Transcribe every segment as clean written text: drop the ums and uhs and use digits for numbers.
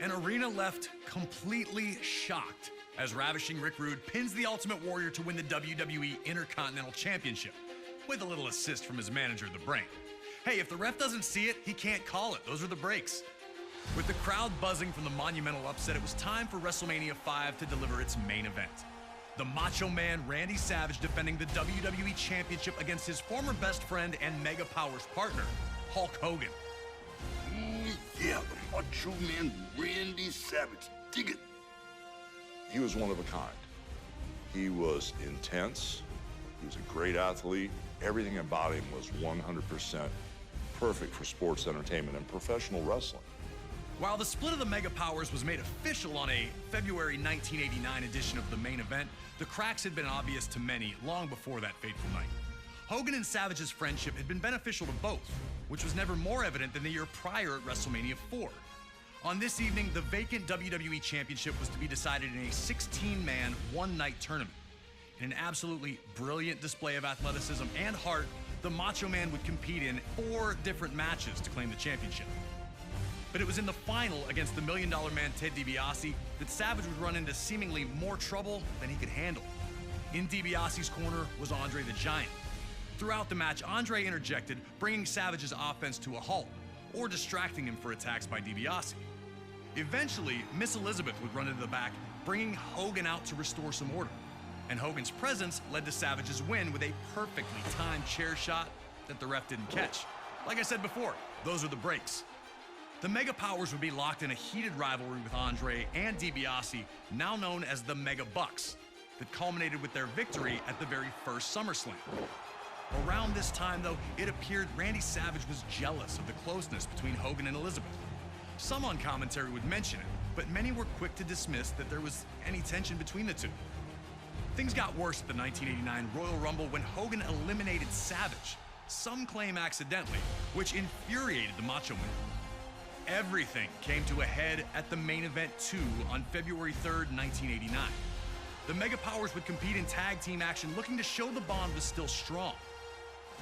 An arena left completely shocked as Ravishing Rick Rude pins the Ultimate Warrior to win the WWE Intercontinental Championship, with a little assist from his manager, The Brain. Hey, if the ref doesn't see it, he can't call it. Those are the breaks. With the crowd buzzing from the monumental upset, it was time for WrestleMania 5 to deliver its main event. The Macho Man Randy Savage defending the WWE Championship against his former best friend and Mega Powers partner, Hulk Hogan. Yeah, the Macho Man Randy Savage. Dig it. He was one of a kind. He was intense. He was a great athlete. Everything about him was 100% perfect for sports entertainment and professional wrestling. While the split of the Mega Powers was made official on a February 1989 edition of the main event, the cracks had been obvious to many long before that fateful night. Hogan and Savage's friendship had been beneficial to both, which was never more evident than the year prior at WrestleMania 4. On this evening, the vacant WWE Championship was to be decided in a 16-man, one-night tournament. In an absolutely brilliant display of athleticism and heart, the Macho Man would compete in 4 different matches to claim the championship. But it was in the final against the $1 Million Man Ted DiBiase that Savage would run into seemingly more trouble than he could handle. In DiBiase's corner was Andre the Giant. Throughout the match, Andre interjected, bringing Savage's offense to a halt, or distracting him for attacks by DiBiase. Eventually, Miss Elizabeth would run into the back, bringing Hogan out to restore some order. And Hogan's presence led to Savage's win with a perfectly timed chair shot that the ref didn't catch. Like I said before, those are the breaks. The Mega Powers would be locked in a heated rivalry with Andre and DiBiase, now known as the Mega Bucks, that culminated with their victory at the very first SummerSlam. Around this time, though, it appeared Randy Savage was jealous of the closeness between Hogan and Elizabeth. Some on commentary would mention it, but many were quick to dismiss that there was any tension between the two. Things got worse at the 1989 Royal Rumble when Hogan eliminated Savage, some claim accidentally, which infuriated the Macho Man. Everything came to a head at the main event 2 on February 3rd, 1989. The Mega Powers would compete in tag team action, looking to show the bond was still strong.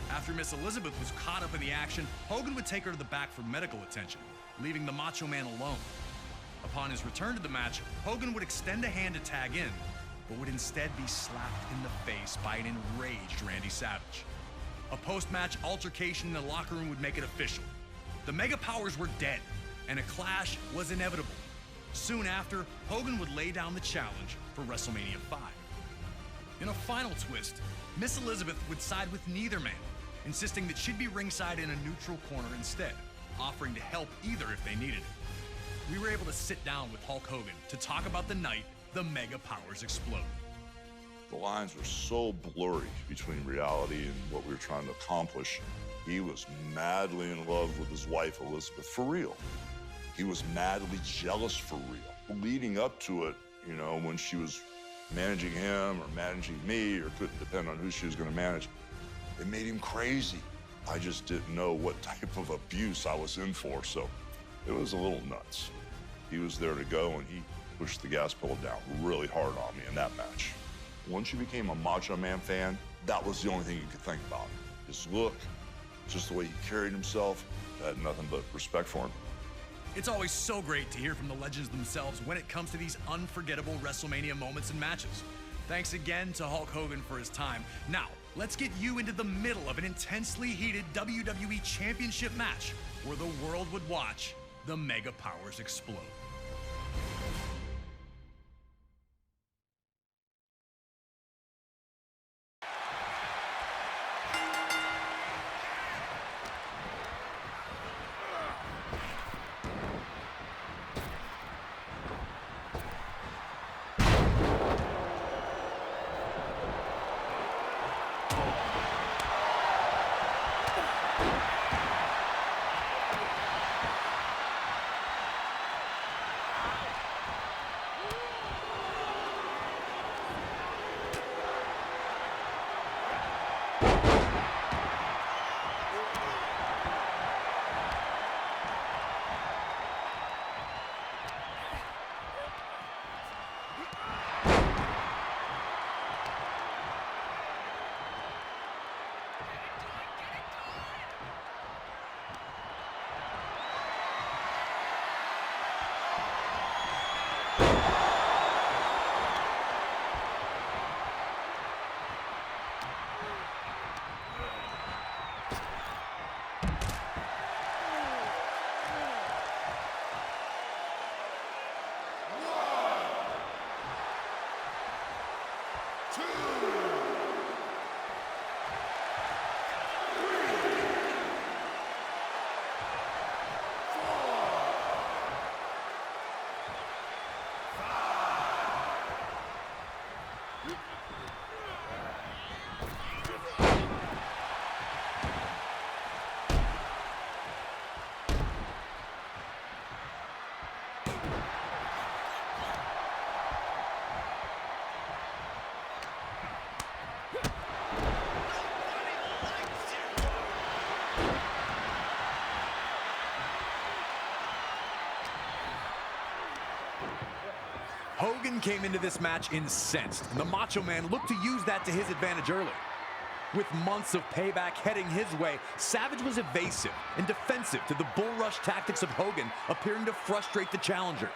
After Miss Elizabeth was caught up in the action, Hogan would take her to the back for medical attention, leaving the Macho Man alone. Upon his return to the match, Hogan would extend a hand to tag in, but would instead be slapped in the face by an enraged Randy Savage. A post-match altercation in the locker room would make it official. The Mega Powers were dead, and a clash was inevitable. Soon after, Hogan would lay down the challenge for WrestleMania 5. In a final twist, Miss Elizabeth would side with neither man, insisting that she'd be ringside in a neutral corner instead, offering to help either if they needed it. We were able to sit down with Hulk Hogan to talk about the night the Mega Powers exploded. The lines were so blurry between reality and what we were trying to accomplish. He was madly in love with his wife, Elizabeth, for real. He was madly jealous for real. Leading up to it, you know, when she was managing him or managing me or couldn't depend on who she was going to manage, it made him crazy. I just didn't know what type of abuse I was in for, so it was a little nuts. He was there to go, and he pushed the gas pedal down really hard on me in that match. Once you became a Macho Man fan, that was the only thing you could think about. His look, just the way he carried himself. I had nothing but respect for him. It's always so great to hear from the legends themselves when it comes to these unforgettable WrestleMania moments and matches. Thanks again to Hulk Hogan for his time. Now, let's get you into the middle of an intensely heated WWE Championship match where the world would watch the Mega Powers explode. Hogan came into this match incensed, and the Macho Man looked to use that to his advantage early. With months of payback heading his way, Savage was evasive and defensive to the bull rush tactics of Hogan, appearing to frustrate the challenger.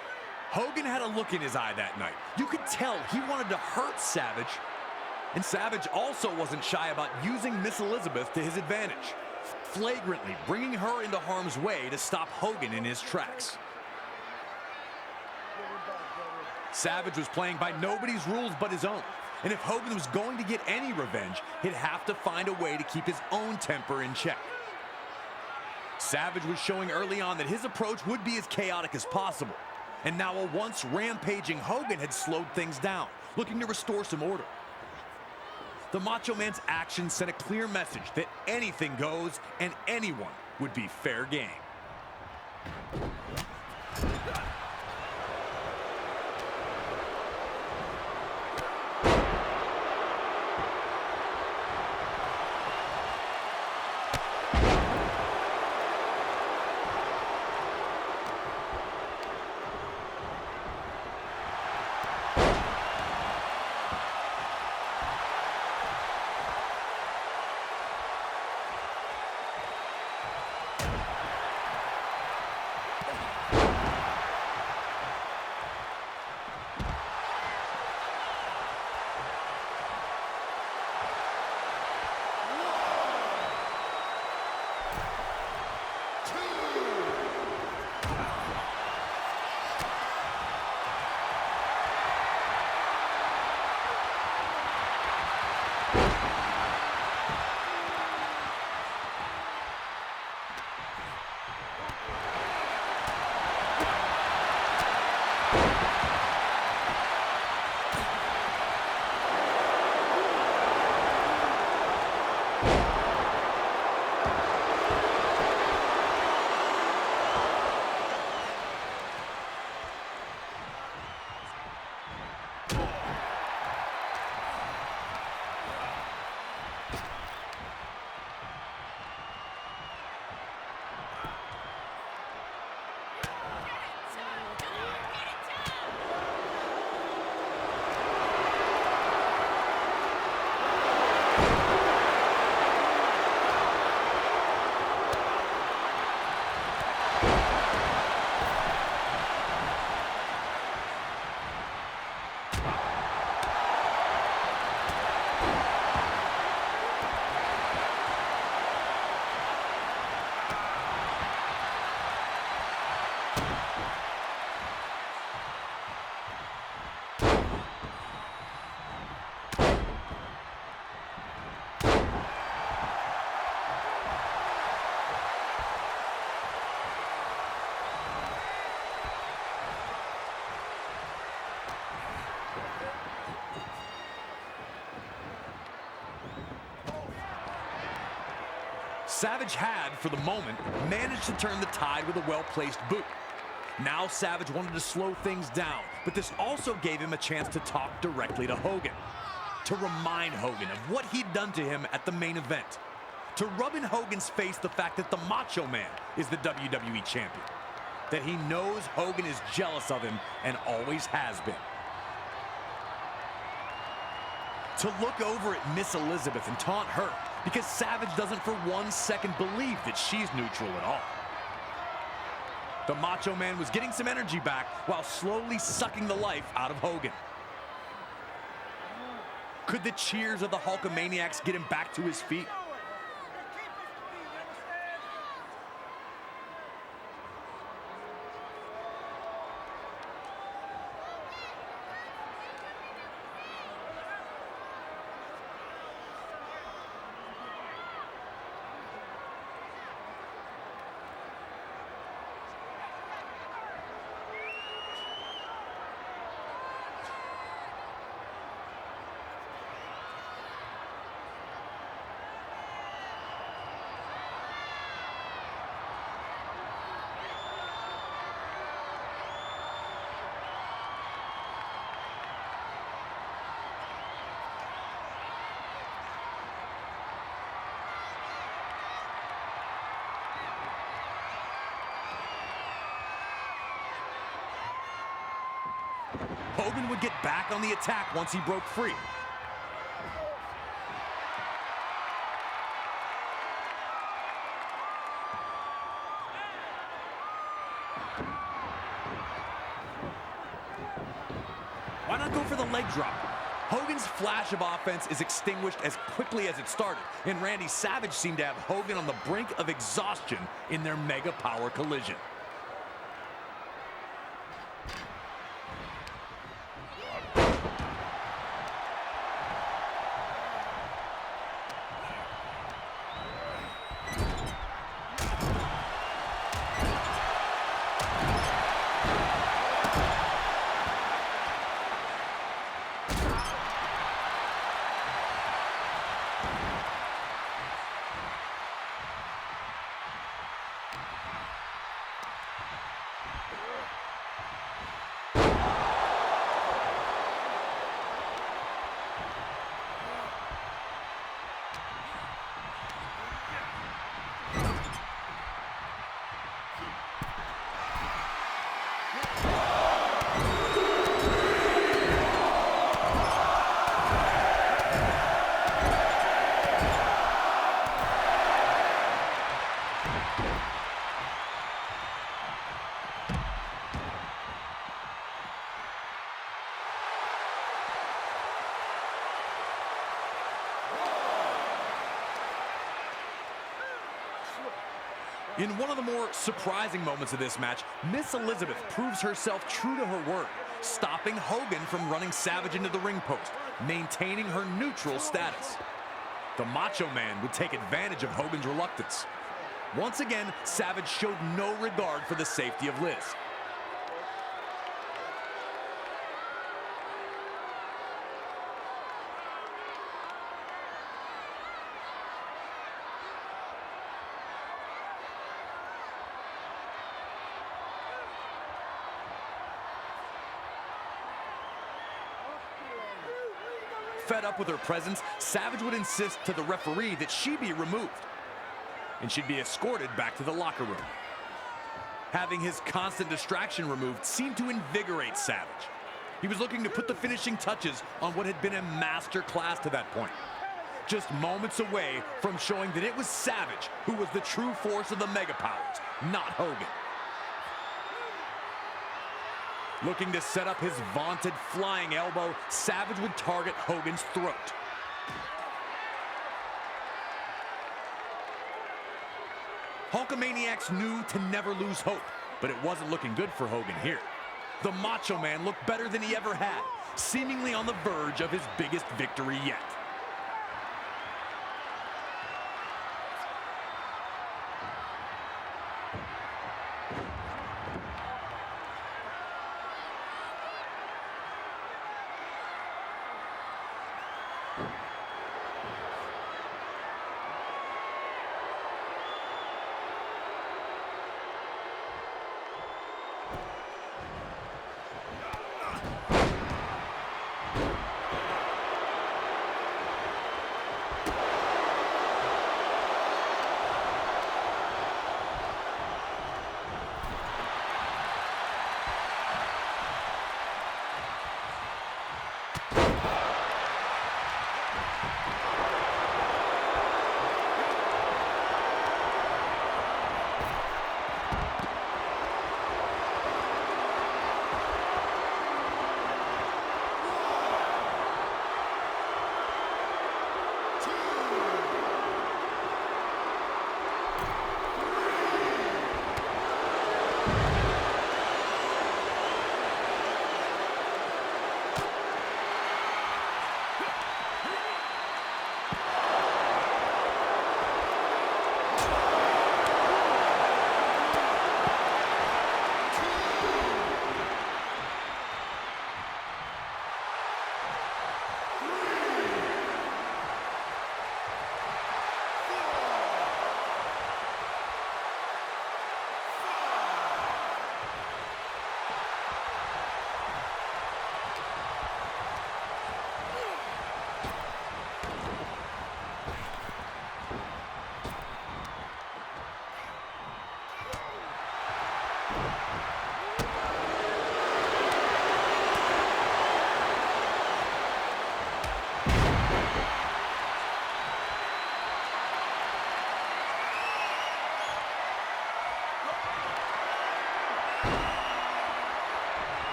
Hogan had a look in his eye that night. You could tell he wanted to hurt Savage, and Savage also wasn't shy about using Miss Elizabeth to his advantage, flagrantly bringing her into harm's way to stop Hogan in his tracks. Savage was playing by nobody's rules but his own. And if Hogan was going to get any revenge, he'd have to find a way to keep his own temper in check. Savage was showing early on that his approach would be as chaotic as possible. And now a once rampaging Hogan had slowed things down, looking to restore some order. The Macho Man's actions sent a clear message that anything goes and anyone would be fair game. Savage had, for the moment, managed to turn the tide with a well-placed boot. Now Savage wanted to slow things down, but this also gave him a chance to talk directly to Hogan, to remind Hogan of what he'd done to him at the main event, to rub in Hogan's face the fact that the Macho Man is the WWE Champion, that he knows Hogan is jealous of him and always has been. To look over at Miss Elizabeth and taunt her, because Savage doesn't for 1 second believe that she's neutral at all. The Macho Man was getting some energy back while slowly sucking the life out of Hogan. Could the cheers of the Hulkamaniacs get him back to his feet? Hogan would get back on the attack once he broke free. Why not go for the leg drop? Hogan's flash of offense is extinguished as quickly as it started, and Randy Savage seemed to have Hogan on the brink of exhaustion in their mega power collision. In one of the more surprising moments of this match, Miss Elizabeth proves herself true to her word, stopping Hogan from running Savage into the ring post, maintaining her neutral status. The Macho Man would take advantage of Hogan's reluctance. Once again, Savage showed no regard for the safety of Liz. Fed up with her presence, Savage would insist to the referee that she be removed, and she'd be escorted back to the locker room. Having his constant distraction removed seemed to invigorate Savage. He was looking to put the finishing touches on what had been a master class to that point. Just moments away from showing that it was Savage who was the true force of the Mega Powers, not Hogan. Looking to set up his vaunted flying elbow, Savage would target Hogan's throat. Hulkamaniacs knew to never lose hope, but it wasn't looking good for Hogan here. The Macho Man looked better than he ever had, seemingly on the verge of his biggest victory yet.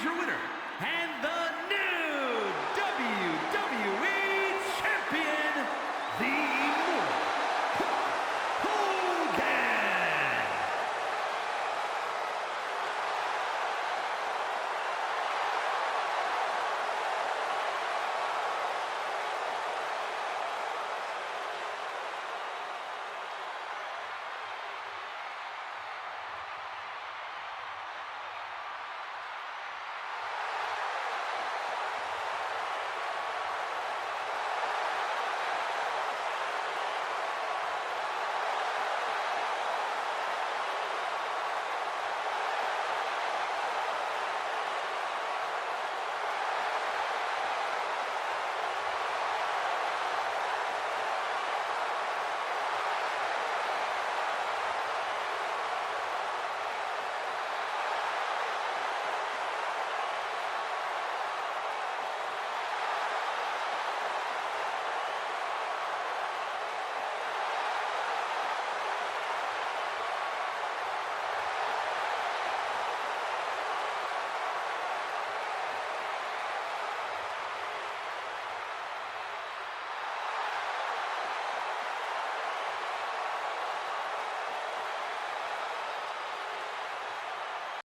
your winner,